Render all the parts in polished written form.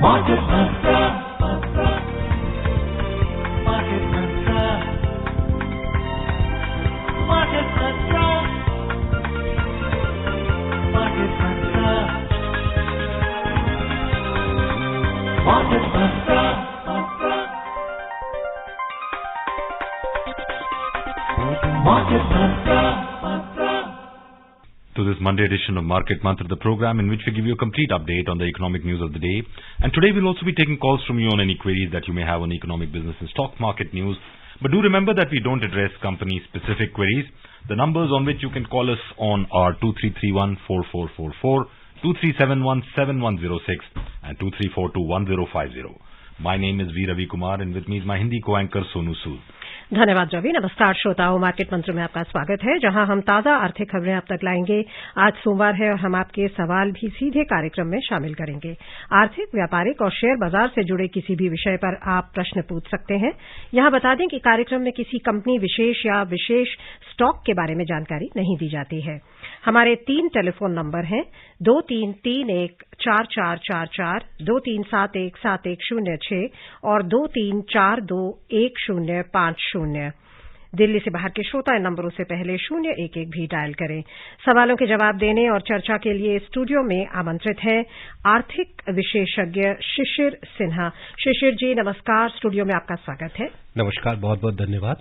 Market Mantra. Market Mantra. Market Mantra. Market Mantra. Market Mantra. Market Mantra. To this Monday edition of Market Mantra, the program in which we give you a complete update on the economic news of the day. And today we'll also be taking calls from you on any queries that you may have on economic, business and stock market news. But do remember that we don't address company-specific queries. The numbers on which you can call us on are 2331-4444, 2371-7106 and 2342-1050. My name is V. Ravi Kumar and with me is my Hindi co-anchor Sonu Sood. धन्यवाद रवि। नमस्कार श्रोताओं, market मंत्र में आपका स्वागत है, जहां हम ताजा आर्थिक खबरें आप तक लाएंगे। आज सोमवार है और हम आपके सवाल भी सीधे कार्यक्रम में शामिल करेंगे। आर्थिक, व्यापारिक और शेयर बाजार से जुड़े किसी भी विषय पर आप प्रश्न पूछ सकते हैं। यहां बता दें कि कार्यक्रम में किसी कंपनी विशेष या विशेष स्टॉक के बारे में जानकारी नहीं दी जाती है। हमारे 3 टेलीफोन नंबर हैं 23314444, 23717106 और 23421050। दिल्ली से बाहर के श्रोता इन नंबरों से पहले 011 भी डायल करें। सवालों के जवाब देने और चर्चा के लिए स्टूडियो में आमंत्रित हैं आर्थिक विशेषज्ञ शिशिर सिन्हा। शिशिर जी नमस्कार, स्टूडियो में आपका स्वागत है। नमस्कार, बहुत बहुत धन्यवाद।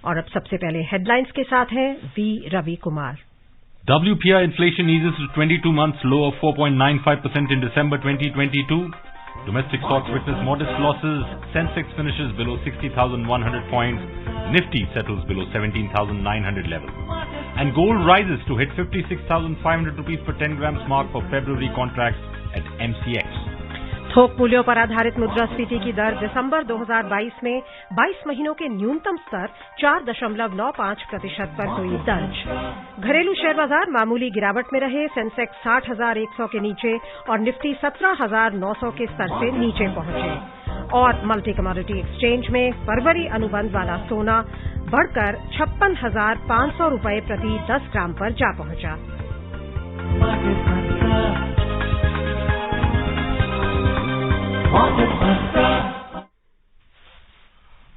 और अब सबसे पहले हेडलाइंस के साथ हैं V Ravi Kumar. WPI inflation eases to 22 months low of 4.95% in December 2022. Domestic stocks witness modest losses. Sensex finishes below 60,100 points. Nifty settles below 17,900 level. And gold rises to hit 56,500 rupees per 10 grams mark for February contracts at MCX. थोक मूल्यों पर आधारित मुद्रास्फीति की दर दिसंबर 2022 में 22 महीनों के न्यूनतम स्तर 4.95% पर हुई दर्ज। घरेलू शेयर बाजार मामूली गिरावट में रहे। सेंसेक्स 60,100 के नीचे और निफ्टी 17,900 के स्तर से नीचे पहुंचे। और मल्टी कमोडिटी एक्सचेंज में फरवरी अनुबंध वाला सोना बढ़कर 56,500 रुपये प्रति 10 ग्राम पर जा पहुंचा।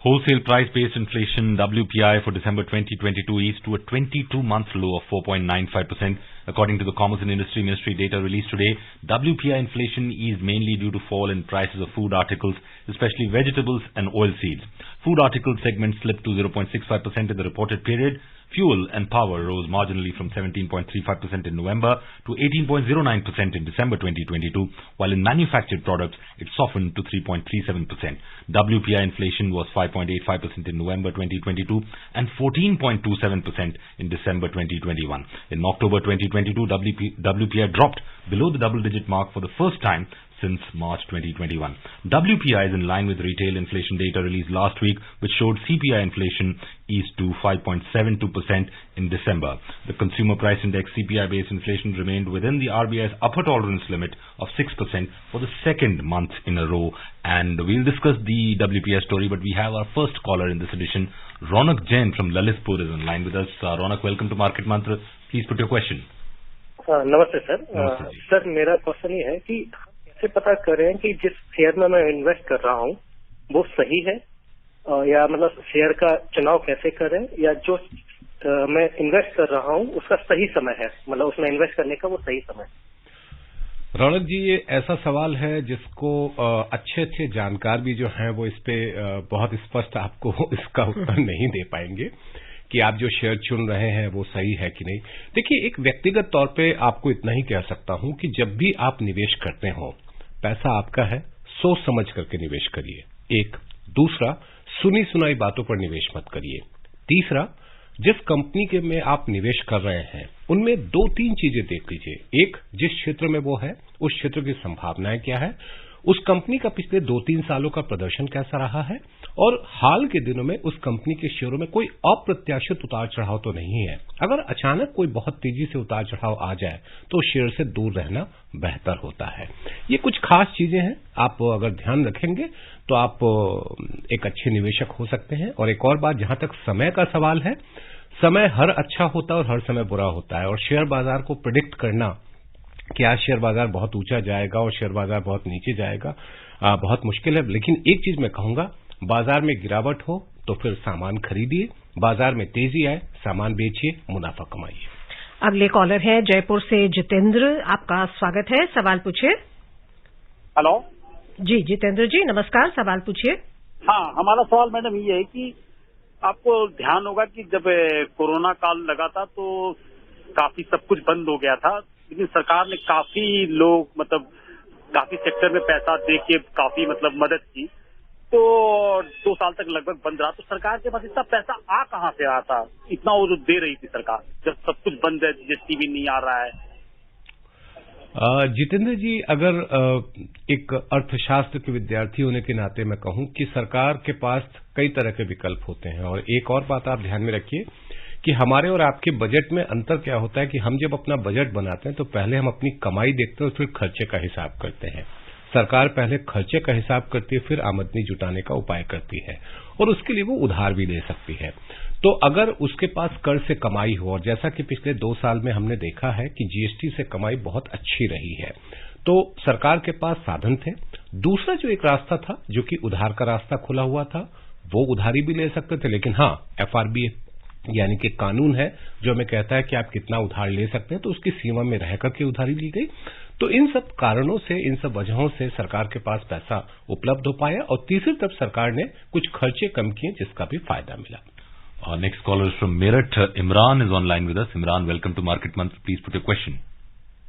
Wholesale price-based inflation WPI for December 2022 eased to a 22-month low of 4.95%. According to the Commerce and Industry Ministry data released today, WPI inflation eased mainly due to fall in prices of food articles, especially vegetables and oilseeds. Food articles segment slipped to 0.65% in the reported period. Fuel and power rose marginally from 17.35% in November to 18.09% in December 2022, while in manufactured products it softened to 3.37%. WPI inflation was 5.85% in November 2022 and 14.27% in December 2021. In October 2022, WPI dropped below the double-digit mark for the first time since March 2021. WPI is in line with retail inflation data released last week, which showed CPI inflation eased to 5.72% in December. The Consumer Price Index CPI-based inflation remained within the RBI's upper tolerance limit of 6% for the second month in a row. And we'll discuss the WPI story, but we have our first caller in this edition. Ronak Jain from Lalitpur is on line with us. Ronak, welcome to Market Mantra. Please put your question. नमस्ते sir. Sir मेरा question ये है कि कैसे पता करें कि जिस शेयर में मैं इन्वेस्ट कर रहा हूँ वो सही है, या मतलब शेयर का चुनाव कैसे करें, या जो मैं इन्वेस्ट कर रहा हूँ उसका सही समय है, मतलब उसमें इन्वेस्ट करने का वो सही समय। रौनक जी, ये ऐसा सवाल है जिसको अच्छे अच्छे जानकार भी जो हैं वो इस पे बहुत स्पष्ट आपको इसका उत्तर नहीं दे पाएंगे कि आप जो शेयर चुन रहे हैं वो सही है कि नहीं। देखिए, एक व्यक्तिगत तौर पे आपको इतना ही कह सकता हूं कि जब भी आप निवेश करते हो, पैसा आपका है, सोच समझ करके निवेश करिए। एक, दूसरा, सुनी सुनाई बातों पर निवेश मत करिए। तीसरा, जिस कंपनी के में आप निवेश कर रहे हैं उनमें 2-3 चीजें देख लीजिए। एक, जिस क्षेत्र में वो है उस क्षेत्र की संभावनाएं क्या है, उस कंपनी का पिछले 2-3 सालों का प्रदर्शन कैसा रहा है, और हाल के दिनों में उस कंपनी के शेयरों में कोई अप्रत्याशित उतार चढ़ाव तो नहीं है। अगर अचानक कोई बहुत तेजी से उतार चढ़ाव आ जाए तो शेयर से दूर रहना बेहतर होता है। ये कुछ खास चीजें हैं, आप अगर ध्यान रखेंगे तो आप एक अच्छे निवेशक हो सकते हैं। और एक और बात, जहां तक समय का सवाल है, समय हर अच्छा होता है और हर समय बुरा होता है, और शेयर बाजार को प्रेडिक्ट करना कि आज शेयर बाजार बहुत ऊंचा जाएगा और शेयर बाजार बहुत नीचे जाएगा, बहुत मुश्किल है। लेकिन एक चीज मैं कहूंगा, बाजार में गिरावट हो तो फिर सामान खरीदिए, बाजार में तेजी आए सामान बेचिए, मुनाफा कमाइए। अगले कॉलर हैं जयपुर से जितेंद्र, आपका स्वागत है, सवाल पूछिए। हेलो जी जितेंद्र जी नमस्कार, सवाल पूछिए। हाँ, हमारा सवाल मैडम ये है कि आपको ध्यान होगा कि जब कोरोना काल लगा था तो काफी सब कुछ बंद हो गया था, लेकिन सरकार ने काफी लोग मतलब काफी सेक्टर में पैसा दे के काफी मतलब मदद की, तो 2 साल तक लगभग बंद रहा। तो सरकार के पास इतना पैसा आ कहाँ से रहा था, इतना वो जो दे रही थी सरकार, जब सब कुछ बंद है, जीएसटी भी नहीं आ रहा है। जितेंद्र जी, अगर एक अर्थशास्त्र के विद्यार्थी होने के नाते मैं कहूं कि सरकार के पास कई तरह के विकल्प होते हैं। और एक और बात आप ध्यान में रखिए कि हमारे और आपके बजट में अंतर क्या होता है कि हम जब अपना बजट बनाते हैं तो पहले हम अपनी कमाई देखते हैं और फिर खर्चे का हिसाब करते हैं। सरकार पहले खर्चे का हिसाब करती है, फिर आमदनी जुटाने का उपाय करती है, और उसके लिए वो उधार भी दे सकती है। तो अगर उसके पास कर्ज से कमाई हो, और जैसा कि पिछले 2 साल में हमने देखा है कि जीएसटी से कमाई बहुत अच्छी रही है, तो सरकार के पास साधन थे। दूसरा जो एक रास्ता था, जो कि उधार का रास्ता खुला हुआ था, वो उधारी भी ले सकते थे, लेकिन हाँ, एफआरबी यानी कि कानून है जो हमें कहता है कि आप कितना उधार ले सकते हैं, तो उसकी सीमा में रहकर के उधारी ली गई। तो इन सब कारणों से, इन सब वजहों से सरकार के पास पैसा उपलब्ध हो पाया, और तीसरी तरफ सरकार ने कुछ खर्चे कम किए जिसका भी फायदा मिला। Next caller from Meerut, Imran is online with us. Imran, welcome to Market Mantra, please put your question.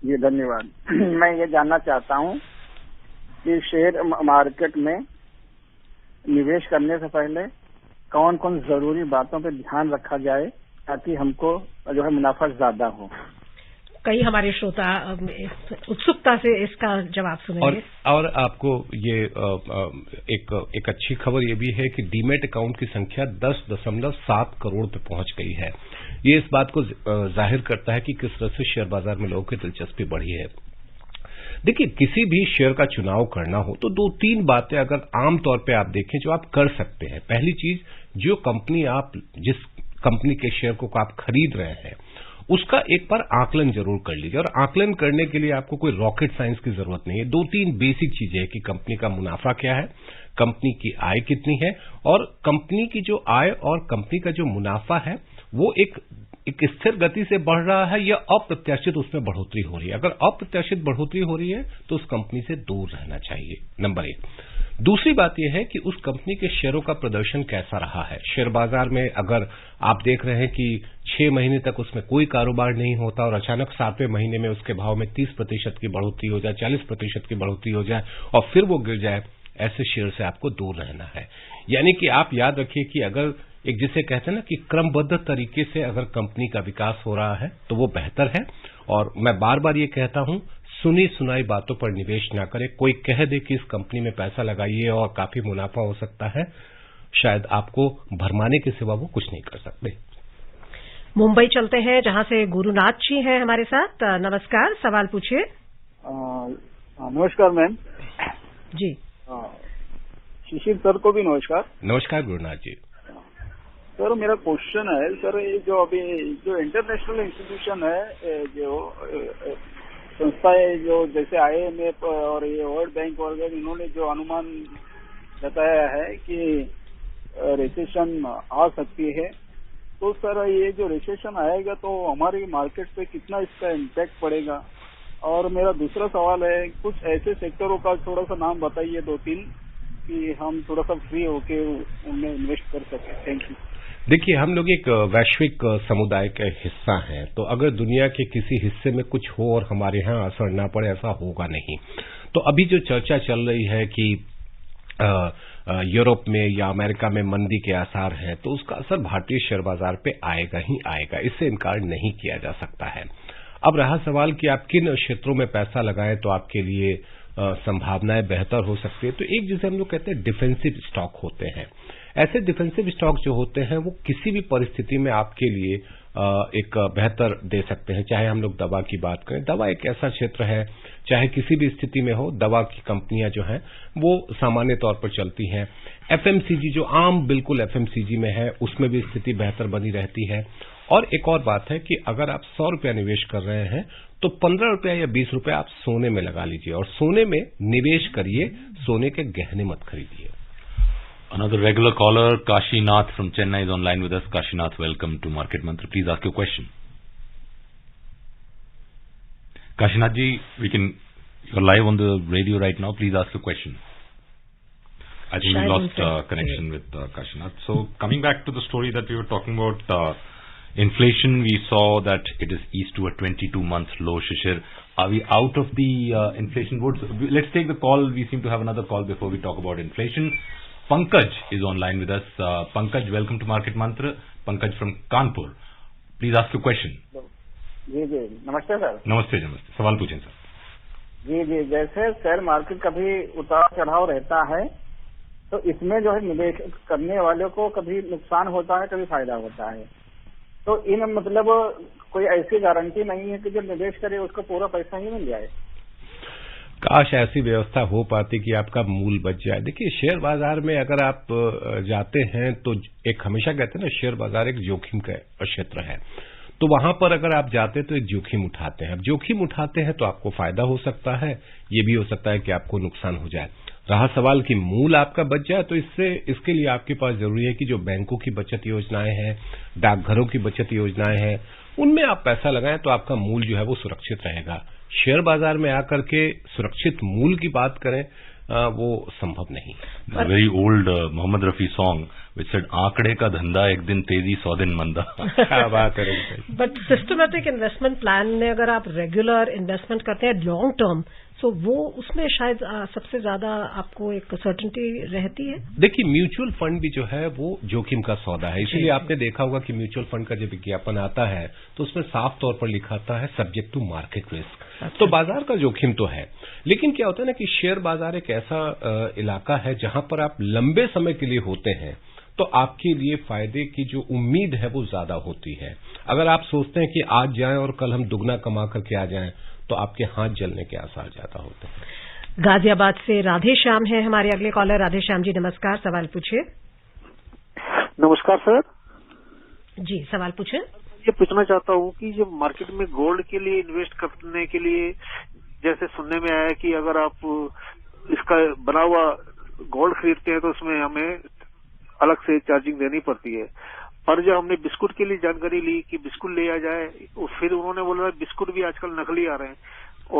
जी धन्यवाद। मैं ये जानना चाहता हूँ कि शेयर मार्केट में निवेश करने से पहले कौन कौन जरूरी बातों पर ध्यान रखा जाए ताकि हमको जो है मुनाफा ज्यादा हो। कई हमारे श्रोता उत्सुकता से इसका जवाब सुनेंगे। और आपको ये एक अच्छी खबर ये भी है कि डीमेट अकाउंट की संख्या 10.7 करोड़ पे पहुंच गई है। ये इस बात को जाहिर करता है कि किस तरह से शेयर बाजार में लोगों की दिलचस्पी बढ़ी है। देखिए, किसी भी शेयर का चुनाव करना हो तो 2-3 बातें अगर आमतौर पे आप देखें जो आप कर सकते हैं। पहली चीज, जो कंपनी जिस कंपनी के शेयर को आप खरीद रहे हैं उसका एक बार आकलन जरूर कर लीजिए। और आकलन करने के लिए आपको कोई रॉकेट साइंस की जरूरत नहीं है। 2-3 बेसिक चीजें हैं कि कंपनी का मुनाफा क्या है, कंपनी की आय कितनी है, और कंपनी की जो आय और कंपनी का जो मुनाफा है वो एक स्थिर गति से बढ़ रहा है या अप्रत्याशित उसमें बढ़ोतरी हो रही है। अगर अप्रत्याशित बढ़ोतरी हो रही है तो उस कंपनी से दूर रहना चाहिए, नंबर 1। दूसरी बात यह है कि उस कंपनी के शेयरों का प्रदर्शन कैसा रहा है। शेयर बाजार में अगर आप देख रहे हैं कि 6 महीने तक उसमें कोई कारोबार नहीं होता और अचानक 7वें महीने में उसके भाव में 30% की बढ़ोतरी हो जाए, 40% की बढ़ोतरी हो जाए और फिर वो गिर जाए, ऐसे शेयर से आपको दूर रहना है। यानी कि आप याद रखिए कि अगर एक जिसे कहते हैं ना कि क्रमबद्ध तरीके से अगर कंपनी का विकास हो रहा है तो वो बेहतर है। और मैं बार बार ये कहता हूं, सुनी सुनाई बातों पर निवेश ना करें। कोई कह दे कि इस कंपनी में पैसा लगाइए और काफी मुनाफा हो सकता है, शायद आपको भरमाने के सिवा वो कुछ नहीं कर सकते। मुंबई चलते हैं जहां से गुरुनाथ जी हैं हमारे साथ। नमस्कार, सवाल पूछिए। नमस्कार मैम जी। शिशिर सर को भी नमस्कार। नमस्कार गुरुनाथ जी। सर मेरा क्वेश्चन है, सर ये जो अभी जो इंटरनेशनल इंस्टीट्यूशन है, जो संस्थाएं जो जैसे IMF और ये वर्ल्ड बैंक वगैरह, इन्होंने जो अनुमान बताया है कि रिसेशन आ सकती है, तो सर ये जो रिसेशन आएगा तो हमारी मार्केट पे कितना इसका इम्पैक्ट पड़ेगा। और मेरा दूसरा सवाल है, कुछ ऐसे सेक्टरों का थोड़ा सा नाम बताइए 2-3 कि हम थोड़ा सा फ्री होके उनमें इन्वेस्ट कर सकें। Thank you. देखिए, हम लोग एक वैश्विक समुदाय का हिस्सा हैं, तो अगर दुनिया के किसी हिस्से में कुछ हो और हमारे यहाँ असर ना पड़े, ऐसा होगा नहीं। तो अभी जो चर्चा चल रही है कि यूरोप में या अमेरिका में मंदी के आसार हैं, तो उसका असर भारतीय शेयर बाजार पे आएगा ही आएगा, इससे इनकार नहीं किया जा सकता है। अब रहा सवाल कि आप किन क्षेत्रों में पैसा लगाएं तो आपके लिए संभावनाएं बेहतर हो सकती है। तो एक जिसे हम लोग कहते हैं डिफेंसिव स्टॉक होते हैं। ऐसे डिफेंसिव स्टॉक जो होते हैं वो किसी भी परिस्थिति में आपके लिए एक बेहतर दे सकते हैं। चाहे हम लोग दवा की बात करें, दवा एक ऐसा क्षेत्र है, चाहे किसी भी स्थिति में हो, दवा की कंपनियां जो हैं वो सामान्य तौर पर चलती हैं। एफएमसीजी जो आम बिल्कुल एफएमसीजी में है, उसमें भी स्थिति बेहतर बनी रहती है। और एक और बात है कि अगर आप 100 रुपया निवेश कर रहे हैं तो 15 रुपया या 20 रुपया आप सोने में लगा लीजिए और सोने में निवेश करिए, सोने के गहने मत खरीदिए। Another regular caller, Kashinath from Chennai is online with us. Kashinath, welcome to Market Mantra. Please ask your question. Kashinath ji, you're live on the radio right now. Please ask your question. I think we lost connection with Kashinath. So coming back to the story that we were talking about, inflation, we saw that it is eased to a 22-month low. Shishir, are we out of the inflation woods? Let's take the call. We seem to have another call before we talk about inflation. Pankaj is online with us. Pankaj, welcome to Market Mantra. Pankaj from Kanpur. Please ask your question. जी जी, नमस्ते sir. नमस्ते नमस्ते, सवाल पूछें sir. जी जी, जैसे share market कभी उतार चढ़ाव रहता है तो इसमें जो है निवेश करने वालों को कभी नुकसान होता है, कभी फायदा होता है। तो इन मतलब कोई ऐसी गारंटी नहीं है कि जो निवेश करे उसको पूरा पैसा ही मिल जाए। काश ऐसी व्यवस्था हो पाती कि आपका मूल बच जाए। देखिए, शेयर बाजार में अगर आप जाते हैं तो एक हमेशा कहते हैं ना, शेयर बाजार एक जोखिम का क्षेत्र है, तो वहां पर अगर आप जाते तो एक जोखिम उठाते हैं। अब जोखिम उठाते हैं तो आपको फायदा हो सकता है, ये भी हो सकता है कि आपको नुकसान हो जाए। रहा सवाल कि मूल आपका बच जाए, तो इसके लिए आपके पास जरूरी है कि जो बैंकों की बचत योजनाएं हैं, डाकघरों की बचत योजनाएं हैं, उनमें आप पैसा लगाएं तो आपका मूल जो है वो सुरक्षित रहेगा। शेयर बाजार में आकर के सुरक्षित मूल की बात करें, वो संभव नहीं है। Very old Mohammed Rafi song which said, आंकड़े का धंधा एक दिन तेजी 100 दिन मंदा। क्या बात है। बट सिस्टमेटिक इन्वेस्टमेंट प्लान में अगर आप रेगुलर इन्वेस्टमेंट करते हैं लॉन्ग टर्म, सो वो उसमें शायद सबसे ज्यादा आपको एक सर्टेनिटी रहती है। देखिए, म्यूचुअल फंड भी जो है वो जोखिम का सौदा है, इसीलिए आपने देखा होगा कि म्यूचुअल फंड का जब विज्ञापन आता है तो उसमें साफ तौर पर लिखा आता है सब्जेक्ट टू मार्केट रिस्क। तो बाजार का जोखिम तो है, लेकिन क्या होता है ना कि शेयर बाजार एक ऐसा इलाका है जहां पर आप लंबे समय के लिए होते हैं तो आपके लिए फायदे की जो उम्मीद है वो ज्यादा होती है। अगर आप सोचते हैं कि आज जाएं और कल हम दुगना कमा करके आ जाएं तो आपके हाथ जलने के आसार ज्यादा होते हैं। गाजियाबाद से राधे श्याम है हमारे अगले कॉलर। राधे श्याम जी नमस्कार, सवाल पूछिए। नमस्कार सर जी, सवाल पूछिए। ये पूछना चाहता हूँ कि जब मार्केट में गोल्ड के लिए इन्वेस्ट करने के लिए, जैसे सुनने में आया कि अगर आप इसका बना हुआ गोल्ड खरीदते हैं तो उसमें हमें अलग से चार्जिंग देनी पड़ती है, पर जब हमने बिस्कुट के लिए जानकारी ली कि बिस्कुट ले आ जाए, फिर उन्होंने बोला बिस्कुट भी आजकल नकली आ रहे हैं,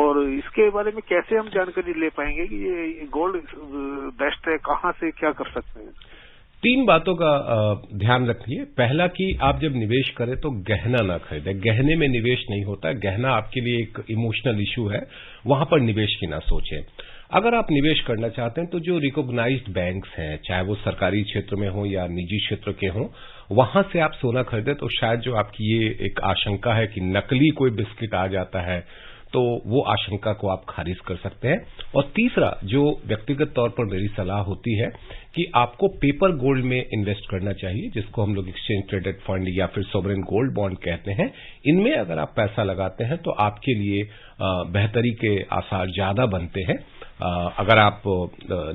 और इसके बारे में कैसे हम जानकारी ले पाएंगे कि ये गोल्ड बेस्ट है, कहाँ से क्या कर सकते हैं? 3 बातों का ध्यान रखिए। पहला कि आप जब निवेश करें तो गहना ना खरीदें, गहने में निवेश नहीं होता। गहना आपके लिए एक इमोशनल इश्यू है, वहां पर निवेश की ना सोचें। अगर आप निवेश करना चाहते हैं तो जो रिकॉग्नाइज्ड बैंक्स हैं, चाहे वो सरकारी क्षेत्र में हो या निजी क्षेत्र के हों, वहां से आप सोना खरीदें तो शायद जो आपकी ये एक आशंका है कि नकली कोई बिस्किट आ जाता है, तो वो आशंका को आप खारिज कर सकते हैं। और तीसरा, जो व्यक्तिगत तौर पर मेरी सलाह होती है कि आपको पेपर गोल्ड में इन्वेस्ट करना चाहिए, जिसको हम लोग एक्सचेंज ट्रेडेड फंड या फिर सॉवरेन गोल्ड बॉन्ड कहते हैं। इनमें अगर आप पैसा लगाते हैं तो आपके लिए बेहतरी के आसार ज्यादा बनते हैं। अगर आप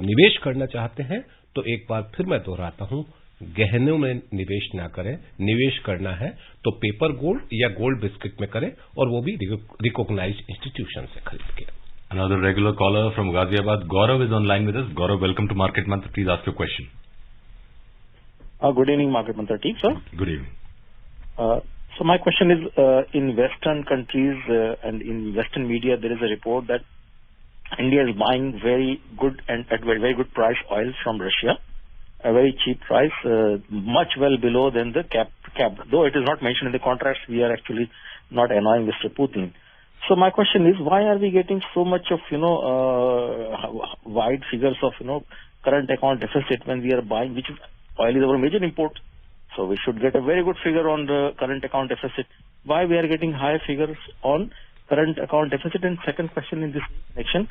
निवेश करना चाहते हैं तो एक बार फिर मैं दोहराता हूं, गहनों में निवेश ना करें। निवेश करना है तो पेपर गोल्ड या गोल्ड बिस्किट में करें, और वो भी रिकॉग्नाइज्ड इंस्टीट्यूशन से खरीद के। Another regular caller from Ghaziabad, Gaurav is online with us. Gaurav, welcome to Market Mantra. Please ask your question. Good evening, Market Mantra team, sir. Good evening. So my question is, in Western countries and in Western media, there is a report that India is buying very good and at very good price oil from Russia, a very cheap price, much well below than the cap. Though it is not mentioned in the contracts, we are actually not annoying Mr. Putin. So my question is, why are we getting so much of, wide figures of, current account deficit when we are buying, which oil is our major import. So we should get a very good figure on the current account deficit. Why we are getting high figures on current account deficit? And second question in this connection,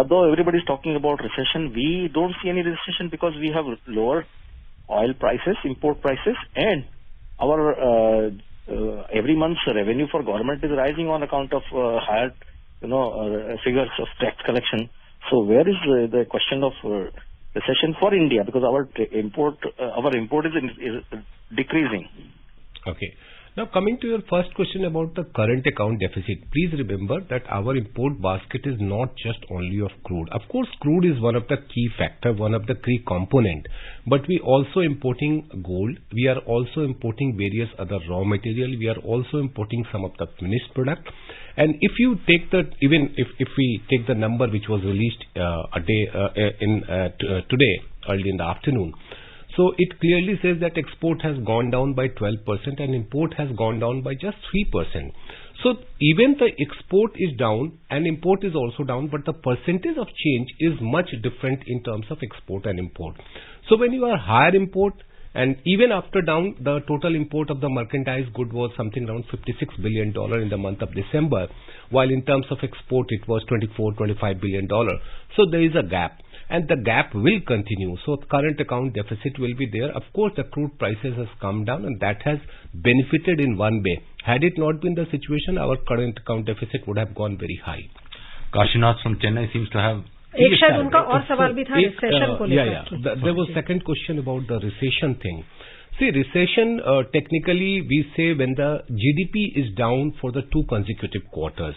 though everybody is talking about recession, we don't see any recession because we have lower oil prices, import prices, and our every month's revenue for government is rising on account of higher, figures of tax collection. So where is the question of recession for India? Because our import is decreasing. Okay. Now, coming to your first question about the current account deficit, please remember that our import basket is not just only of crude. Of course, crude is one of the key factor, one of the key component, but we also importing gold. We are also importing various other raw material. We are also importing some of the finished product. And if you take the, even if we take the number which was released today, early in the afternoon, so it clearly says that export has gone down by 12% and import has gone down by just 3%. So even the export is down and import is also down, but the percentage of change is much different in terms of export and import. So when you are higher import, and even after down, the total import of the merchandise good was something around $56 billion in the month of December, while in terms of export it was $25 billion. So there is a gap. And the gap will continue. So current account deficit will be there. Of course, the crude prices has come down and that has benefited in one way. Had it not been the situation, our current account deficit would have gone very high. Kashinath from Chennai seems to have... एक शायद उनका और सवाल भी था recession को लेकर. There was second question about the recession thing. See, recession, technically we say when the GDP is down for the 2 consecutive quarters.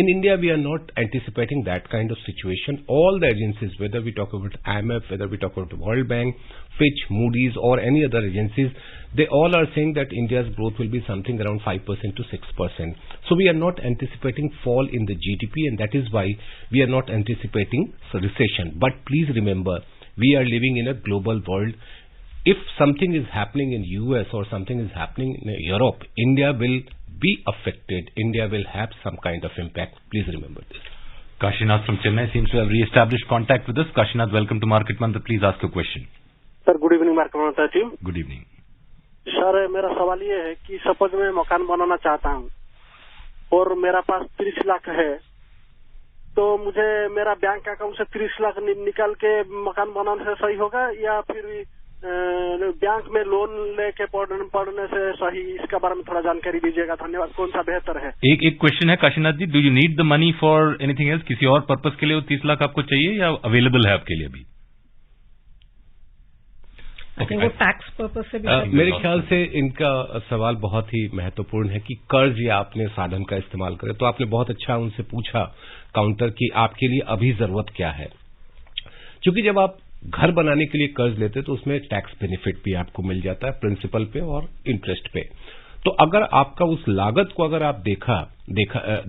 In India, we are not anticipating that kind of situation. All the agencies, whether we talk about IMF, whether we talk about World Bank, Fitch, Moody's or any other agencies, they all are saying that India's growth will be something around 5% to 6%. So we are not anticipating fall in the GDP, and that is why we are not anticipating recession. But please remember, we are living in a global world. If something is happening in US or something is happening in Europe, India will be affected. India will have some kind of impact. Please remember this. Kashinath from Chennai seems to have re-established contact with us. Kashinath, welcome to Market Mantra. Please ask your question. Sir good evening market Mantra team. Good evening sir, मेरा सवाल ये है कि suppose मैं मकान बनाना चाहता हूँ और मेरा पास 30 लाख है, तो मुझे मेरा बैंक अकाउंट से 30 लाख निकाल के मकान बनाने से सही होगा या फिर बैंक में लोन लेके पढ़ने से सही? इसका बारे में थोड़ा जानकारी दीजिएगा. धन्यवाद. कौन सा बेहतर है? एक क्वेश्चन है Kashinath ji, do you need the money for anything else? किसी और पर्पस के लिए वो 30 लाख आपको चाहिए या अवेलेबल है आपके लिए अभी? वो टैक्स पर्पस से भी मेरे ख्याल से इनका सवाल बहुत ही महत्वपूर्ण है कि कर्ज या अपने साधन का इस्तेमाल करें. तो आपने बहुत अच्छा उनसे पूछा काउंटर की आपके लिए अभी जरूरत क्या है. क्योंकि जब आप घर बनाने के लिए कर्ज लेते तो उसमें टैक्स बेनिफिट भी आपको मिल जाता है, प्रिंसिपल पे और इंटरेस्ट पे. तो अगर आपका उस लागत को अगर आप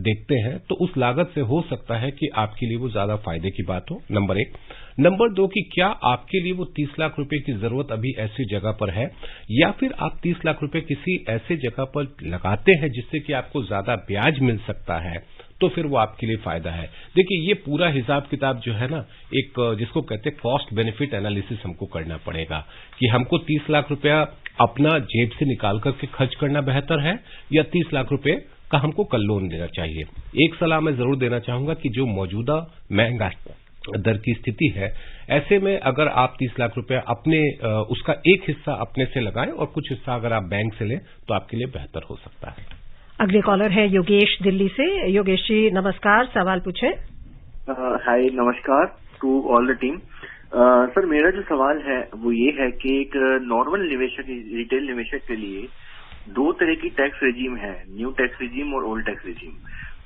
देखते हैं तो उस लागत से हो सकता है कि आपके लिए वो ज्यादा फायदे की बात हो. नंबर 1. नंबर 2 कि क्या आपके लिए वो 30 लाख रुपए की जरूरत अभी ऐसी जगह पर है या फिर आप 30 लाख रुपए किसी ऐसे जगह पर लगाते हैं जिससे कि आपको ज्यादा ब्याज मिल सकता है, तो फिर वो आपके लिए फायदा है. देखिए, ये पूरा हिसाब किताब जो है ना, एक जिसको कहते हैं कॉस्ट बेनिफिट एनालिसिस हमको करना पड़ेगा कि हमको 30 लाख रुपया अपना जेब से निकाल करके खर्च करना बेहतर है या 30 लाख रुपए का हमको कल लोन देना चाहिए. एक सलाह मैं जरूर देना चाहूंगा कि जो मौजूदा महंगा दर की स्थिति है, ऐसे में अगर आप 30 लाख रुपया अपने उसका एक हिस्सा अपने से लगाएं और कुछ हिस्सा अगर आप बैंक से लें तो आपके लिए बेहतर हो सकता है. अगले कॉलर है योगेश दिल्ली से. योगेश जी नमस्कार, सवाल पूछें. हाय, नमस्कार to all the team. Sir, मेरा जो सवाल है वो ये है कि एक नॉर्मल निवेशक, रिटेल निवेशक के लिए 2 तरह की टैक्स रेजिम है, न्यू टैक्स रेजिम और ओल्ड टैक्स रेजिम.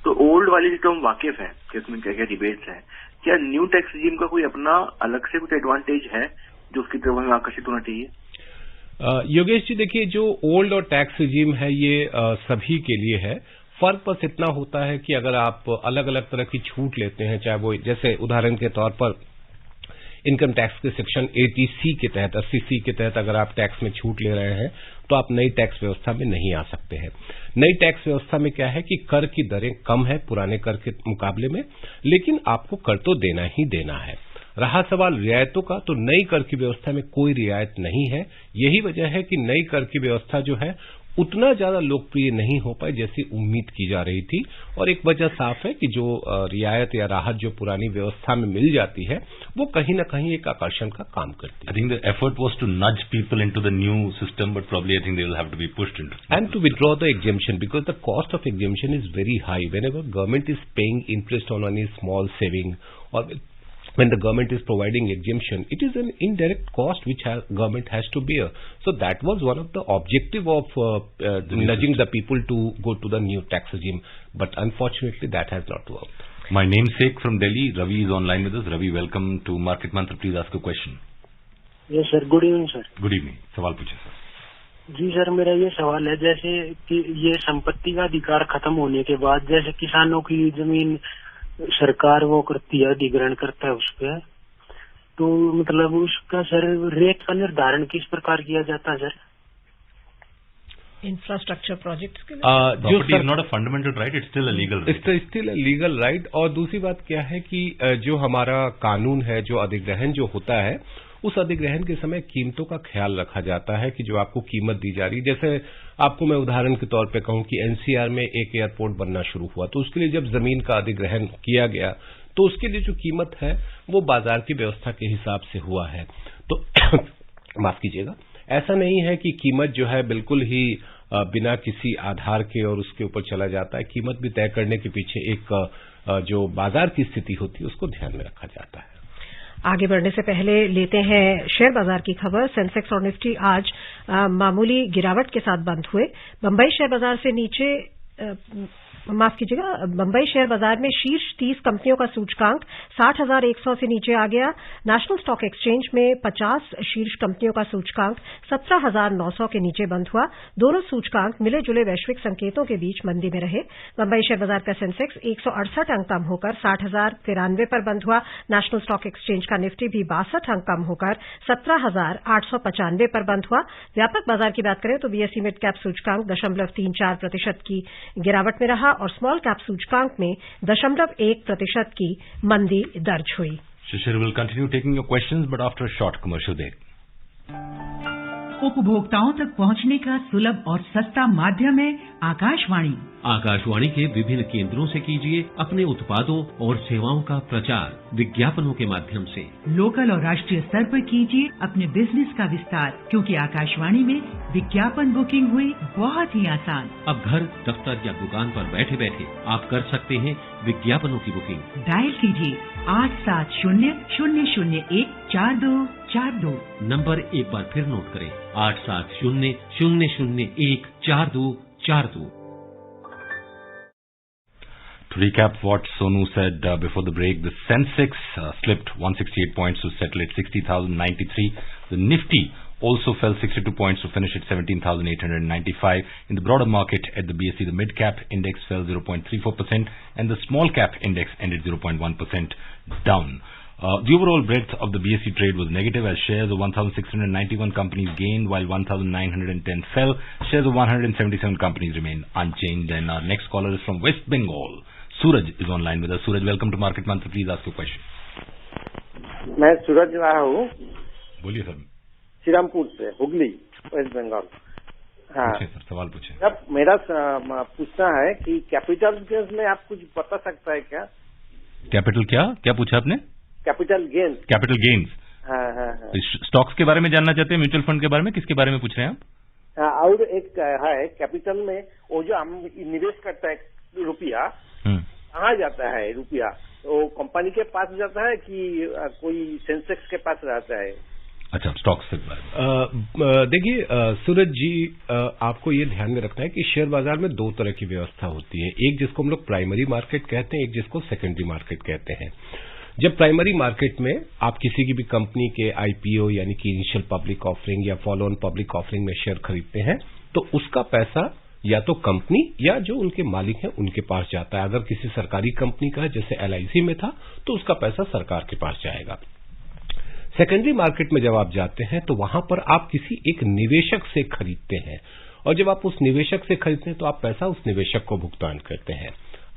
तो ओल्ड वाली तो हम वाकिफ हैं कि उसमें क्या क्या डिबेट्स हैं. क्या न्यू टैक्स रेजिम का कोई अपना अलग से कुछ एडवांटेज है जो उसकी तरफ हमें आकर्षित होना चाहिए? योगेश जी, देखिए, जो ओल्ड और टैक्स रेजिम है ये सभी के लिए है. फर्क बस इतना होता है कि अगर आप अलग अलग तरह की छूट लेते हैं, चाहे वो जैसे उदाहरण के तौर पर इनकम टैक्स के सेक्शन 80C के तहत, 80C के तहत अगर आप टैक्स में छूट ले रहे हैं तो आप नई टैक्स व्यवस्था में नहीं आ सकते हैं. नई टैक्स व्यवस्था में क्या है कि कर की दरें कम है पुराने कर के मुकाबले में, लेकिन आपको कर तो देना ही देना है. रहा सवाल रियायतों का, तो नई कर की व्यवस्था में कोई रियायत नहीं है. यही वजह है कि नई कर की व्यवस्था जो है उतना ज्यादा लोकप्रिय नहीं हो पाई जैसी उम्मीद की जा रही थी. और एक वजह साफ है कि जो रियायत या राहत जो पुरानी व्यवस्था में मिल जाती है वो कहीं ना कहीं एक आकर्षण का काम करती है. I think the effort was to nudge people into the new system, but probably I think they will have to be pushed into and to withdraw the exemption because the cost of exemption is very high whenever government is paying interest on any small saving or when the government is providing exemption, it is an indirect cost which government has to bear. So that was one of the objective of nudging the people to go to the new tax regime. But unfortunately, that has not worked. My namesake from Delhi, Ravi, is online with us. Ravi, welcome to Market Mantra. Please ask a question. Yes, sir. Good evening, sir. Good evening. सवाल पूछे sir. जी sir, मेरा ये सवाल है, जैसे कि ये संपत्ति का अधिकार खत्म होने के बाद जैसे किसानों की जमीन सरकार वो करती है, अधिग्रहण करता है उस पर, तो मतलब उसका सर रेट का निर्धारण किस प्रकार किया जाता है सर? इंफ्रास्ट्रक्चर प्रोजेक्ट्स के लिए property is not a fundamental right, it's still a legal right. It's still a legal right. और दूसरी बात क्या है कि जो हमारा कानून है, जो अधिग्रहण जो होता है, उस अधिग्रहण के समय कीमतों का ख्याल रखा जाता है कि जो आपको कीमत दी जा रही. जैसे आपको मैं उदाहरण के तौर पे कहूं कि एनसीआर में एक एयरपोर्ट बनना शुरू हुआ, तो उसके लिए जब जमीन का अधिग्रहण किया गया तो उसके लिए जो कीमत है वो बाजार की व्यवस्था के हिसाब से हुआ है. तो माफ कीजिएगा, ऐसा नहीं है कि कीमत जो है बिल्कुल ही बिना किसी आधार के और उसके ऊपर चला जाता है. कीमत भी तय करने के पीछे एक जो बाजार की स्थिति होती है उसको ध्यान में रखा जाता है. आगे बढ़ने से पहले लेते हैं शेयर बाजार की खबर. सेंसेक्स और निफ्टी आज मामूली गिरावट के साथ बंद हुए. बंबई शेयर बाजार से नीचे बंबई शेयर बाजार में शीर्ष 30 कंपनियों का सूचकांक 60,100 से नीचे आ गया. नेशनल स्टॉक एक्सचेंज में 50 शीर्ष कंपनियों का सूचकांक 17,900 के नीचे बंद हुआ. दोनों सूचकांक मिले जुले वैश्विक संकेतों के बीच मंदी में रहे. बंबई शेयर बाजार का सेंसेक्स 168 अंक कम होकर 60,093 पर बंद हुआ. नेशनल स्टॉक एक्सचेंज का निफ्टी भी 62 अंक कम होकर 17,895 पर बंद हुआ. व्यापक बाजार की बात करें तो बीएसई मिड कैप सूचकांक 0.34% की गिरावट में रहा और स्मॉल कैप सूचकांक में 0.1% की मंदी दर्ज हुई. Shishir will continue taking your questions, but after a short commercial break. उपभोक्ताओं तक पहुंचने का सुलभ और सस्ता माध्यम है आकाशवाणी. आकाशवाणी के विभिन्न केंद्रों से कीजिए अपने उत्पादों और सेवाओं का प्रचार विज्ञापनों के माध्यम से. लोकल और राष्ट्रीय स्तर पर कीजिए अपने बिजनेस का विस्तार, क्योंकि आकाशवाणी में विज्ञापन बुकिंग हुई बहुत ही आसान. अब घर, दफ्तर या दुकान पर बैठे बैठे आप कर सकते हैं विज्ञापनों की बुकिंग. डायल कीजिए 870-001-4242. नंबर एक बार फिर नोट करें, 870-001-4242. To recap what Sonu said before the break, the Sensex slipped 168 points to settle at 60,093. The Nifty also fell 62 points to finish at 17,895. In the broader market at the BSE, the mid-cap index fell 0.34% and the small-cap index ended 0.1% down. The overall breadth of the BSE trade was negative as shares of 1,691 companies gained while 1,910 fell. Shares of 177 companies remain unchanged. And our next caller is from West Bengal. Suraj is online with us. Suraj, welcome to Market Mantra. Please ask your question. मैं सूरज रहा हूँ. बोलिए sir. Shrirampur से, Hooghly, waste Bengal. हाँ sir, सवाल पूछे. अब मेरा पूछना है कि कैपिटल गेन्स में आप कुछ बता सकता है क्या? कैपिटल क्या पूछा आपने? Capital gains. Capital gains. हाँ. स्टॉक्स के बारे में जानना चाहते हैं, म्यूचुअल फंड के बारे में, किसके बारे में पूछ रहे हैं आप? हाँ, और एक है कैपिटल में वो जो हम निवेश करता है रुपया, कहाँ जाता है रुपया? तो कंपनी के पास जाता है कि कोई सेंसेक्स के पास रहता है? अच्छा, स्टॉक्स से देखिए सूरज जी, आपको ये ध्यान में रखना है कि शेयर बाजार में दो तरह की व्यवस्था होती है. एक जिसको हम लोग प्राइमरी मार्केट कहते हैं, एक जिसको सेकेंडरी मार्केट कहते हैं. जब प्राइमरी मार्केट में आप किसी की भी कंपनी के आईपीओ यानी कि इनिशियल पब्लिक ऑफरिंग या फॉलो ऑन पब्लिक ऑफरिंग में शेयर खरीदते हैं तो उसका पैसा या तो कंपनी या जो उनके मालिक हैं उनके पास जाता है. अगर किसी सरकारी कंपनी का है, जैसे एलआईसी में था, तो उसका पैसा सरकार के पास जाएगा. सेकेंडरी मार्केट में जब आप जाते हैं तो वहां पर आप किसी एक निवेशक से खरीदते हैं और जब आप उस निवेशक से खरीदते हैं तो आप पैसा उस निवेशक को भुगतान करते हैं.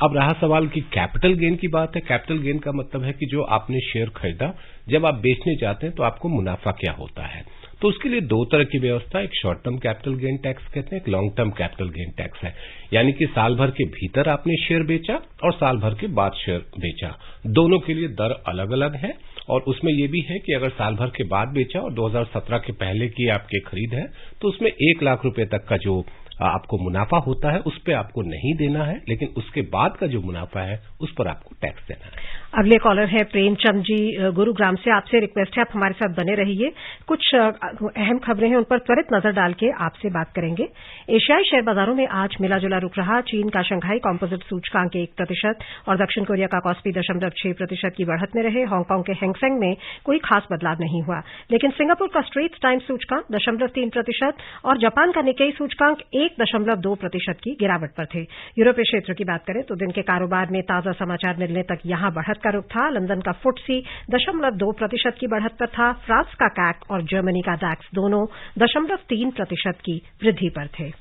अब रहा सवाल कि कैपिटल गेन की बात है. कैपिटल गेन का मतलब है कि जो आपने शेयर खरीदा, जब आप बेचने जाते हैं तो आपको मुनाफा क्या होता है. तो उसके लिए दो तरह की व्यवस्था, एक short term capital gain tax कहते हैं, एक long term capital gain tax है. यानी कि साल भर के भीतर आपने शेयर बेचा और साल भर के बाद शेयर बेचा, दोनों के लिए दर अलग अलग है. और उसमें यह भी है कि अगर साल भर के बाद बेचा और 2017 के पहले की आपके खरीद है तो उसमें 1 लाख रुपए तक का जो आपको मुनाफा होता है उस पर आपको नहीं देना है, लेकिन उसके बाद का जो मुनाफा है उस पर आपको टैक्स देना है. अगले कॉलर है प्रेमचंद जी गुरुग्राम से। आपसे रिक्वेस्ट है आप हमारे साथ बने रहिए। कुछ अहम खबरें हैं उन पर त्वरित नजर डाल के आपसे बात करेंगे। एशियाई शेयर बाजारों में आज मिला जुला रुख रहा। चीन का शंघाई कॉम्पोजिट सूचकांक 1% और दक्षिण कोरिया का कॉस्पी 0.6% की बढ़त में रहे। हांगकांग के हैंगसेंग में कोई खास बदलाव नहीं हुआ, लेकिन सिंगापुर का स्ट्रेट्स टाइम्स सूचकांक 0.3% और जापान का निक्केई सूचकांक 1.2% की गिरावट पर थे। यूरोपीय क्षेत्र की बात करें तो दिन के कारोबार में ताजा समाचार मिलने तक यहां बढ़त का रुख था। लंदन का फुटसी 0.2% की बढ़त पर था। फ्रांस का कैक और जर्मनी का डैक्स दोनों 0.3% की वृद्धि पर थे।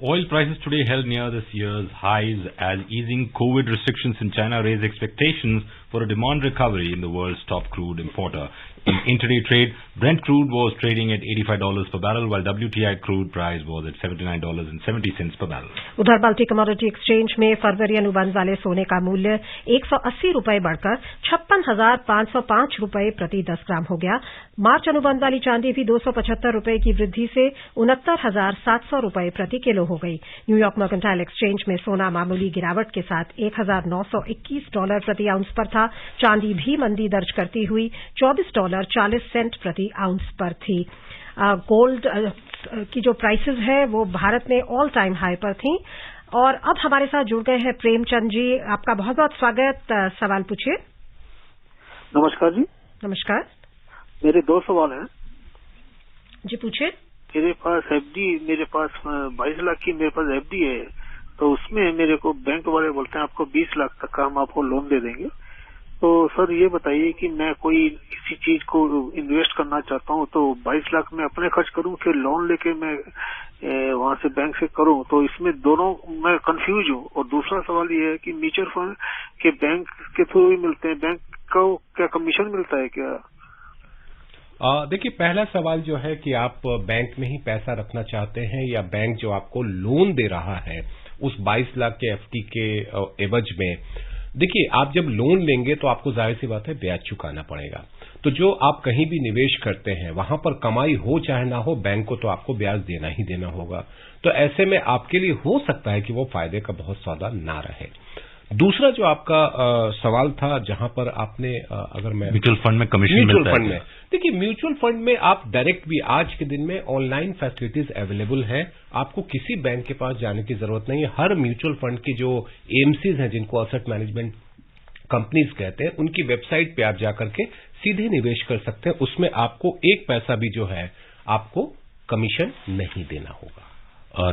Oil prices today held near this year's highs as easing COVID restrictions in China raised expectations for a demand recovery in the world's top crude importer. In intraday trade, Brent crude was trading at $85 per barrel, while WTI crude price was at $79.70 per barrel. उधर multi commodity exchange में फरवरी अनुबंध वाले सोने का मूल्य 180 रुपये बढ़कर 56,505 रुपये प्रति 10 ग्राम हो गया। मार्च अनुबंध वाली चांदी भी 275 रुपये की वृद्धि से 69,700 रुपये प्रति किलो हो गई। न्यूयॉर्क मर्केंटाइल एक्सचेंज में सोना मामूली गिरावट के साथ $1,921 प्रति आउंस पर था। चांदी भी मंदी दर्ज करती हुई $24.40 प्रति आउंस पर थी। गोल्ड की जो प्राइसेस है वो भारत में ऑल टाइम हाई पर थी। और अब हमारे साथ जुड़ गए हैं प्रेमचंद जी। आपका बहुत बहुत स्वागत। सवाल पूछिए। नमस्कार जी। नमस्कार। मेरे 2 सवाल हैं जी, पूछिए। मेरे पास एफडी, मेरे पास 22 लाख की मेरे पास एफडी है, तो उसमें मेरे को बैंक वाले बोलते हैं आपको 20 लाख तक का हम आपको लोन दे देंगे। तो सर ये बताइए कि मैं कोई किसी चीज को इन्वेस्ट करना चाहता हूँ तो 22 लाख में अपने खर्च करूँ फिर लोन लेके मैं वहां से बैंक से करूँ, तो इसमें दोनों मैं कंफ्यूज हूँ। और दूसरा सवाल ये है कि म्यूचुअल फंड के बैंक के थ्रू ही मिलते हैं, बैंक को क्या कमीशन मिलता है क्या? देखिए, पहला सवाल जो है कि आप बैंक में ही पैसा रखना चाहते हैं या बैंक जो आपको लोन दे रहा है उस 22 लाख के एफडी के एवज में। देखिए, आप जब लोन लेंगे तो आपको जाहिर सी बात है ब्याज चुकाना पड़ेगा। तो जो आप कहीं भी निवेश करते हैं वहां पर कमाई हो चाहे ना हो, बैंक को तो आपको ब्याज देना ही देना होगा। तो ऐसे में आपके लिए हो सकता है कि वो फायदे का बहुत सौदा ना रहे। दूसरा जो आपका सवाल था जहां पर आपने अगर मैं म्यूचुअल फंड में कमीशन मिलता है, म्यूचुअल फंड में देखिए, म्यूचुअल फंड में आप डायरेक्ट भी आज के दिन में ऑनलाइन फैसिलिटीज अवेलेबल है। आपको किसी बैंक के पास जाने की जरूरत नहीं है। हर म्यूचुअल फंड की जो एएमसीज हैं जिनको एसेट मैनेजमेंट कंपनीज कहते हैं, उनकी वेबसाइट पे आप जाकर के सीधे निवेश कर सकते हैं। उसमें आपको एक पैसा भी जो है आपको कमीशन नहीं देना होगा।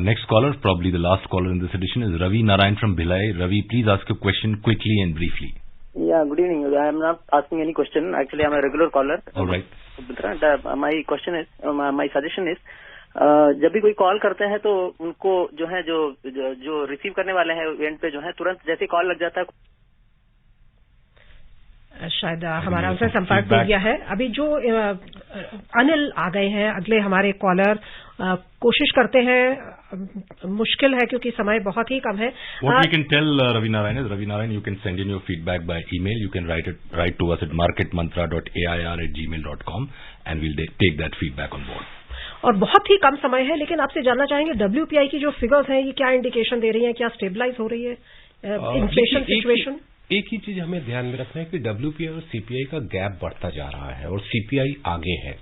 Next caller, probably the last caller in this edition, is Ravi Narayan from Bhilai. Ravi, please ask your question quickly and briefly. Yeah, good evening. I am not asking any question. Actually, I am a regular caller. All right. My question is, my suggestion is, जब भी कोई call करते हैं तो उनको जो है जो रिसीव करने वाले हैं एंड पे जो है तुरंत जैसे कॉल लग जाता है, शायद हमारा उनसे संपर्क हो गया है। अभी जो अनिल आ गए हैं अगले हमारे कॉलर, कोशिश करते हैं, मुश्किल है क्योंकि समय बहुत ही कम है। What we can tell Ravi Narayan is, Ravi Narayan, you can send in your feedback by email. You can write to us at marketmantra.air@gmail.com and we'll take that feedback on board. और बहुत ही कम समय है, लेकिन आपसे जानना चाहेंगे WPI की जो फिगर्स हैं ये क्या इंडिकेशन दे रही हैं, क्या स्टेबलाइज हो रही है इन्फ्लेशन सिचुएशन? एक ही चीज हमें ध्यान में रखना है कि WPI और CPI का गैप बढ़ता जा रहा है और CPI आगे है।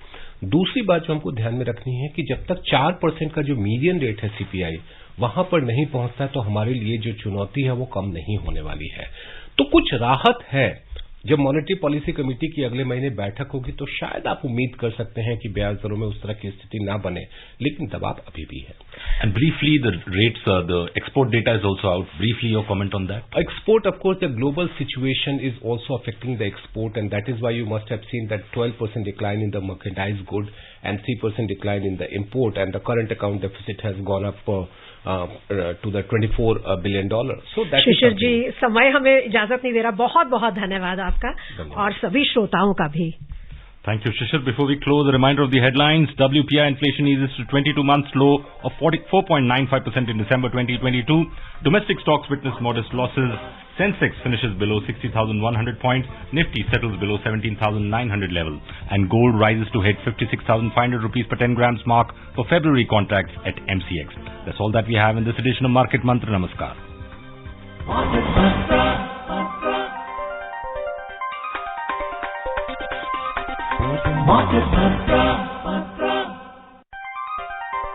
दूसरी बात जो हमको ध्यान में रखनी है कि जब तक 4% का जो मीडियन रेट है CPI वहां पर नहीं पहुंचता है तो हमारे लिए जो चुनौती है वो कम नहीं होने वाली है। तो कुछ राहत है। जब मॉनेटरी पॉलिसी कमेटी की अगले महीने बैठक होगी तो शायद आप उम्मीद कर सकते हैं कि ब्याज दरों में उस तरह की स्थिति ना बने, लेकिन दबाव अभी भी है। And briefly, the rates, the export data is also out. Briefly, your comment on that? Export, of course, the global situation is also affecting the export, and that is why you must have seen that 12% decline in the merchandise good and 3% decline in the import, and the current account deficit has gone up to the $24 billion. So that शिशिर जी, समय हमें इजाजत नहीं दे रहा। बहुत बहुत धन्यवाद आपका और सभी श्रोताओं का भी। Thank you, Shishir. Before we close, a reminder of the headlines. WPI inflation eases to 22-month low of 4.95% in December 2022. Domestic stocks witness modest losses. Sensex finishes below 60,100 points. Nifty settles below 17,900 level. And gold rises to hit 56,500 rupees per 10 grams mark for February contracts at MCX. That's all that we have in this edition of Market Mantra. Namaskar. Market Master.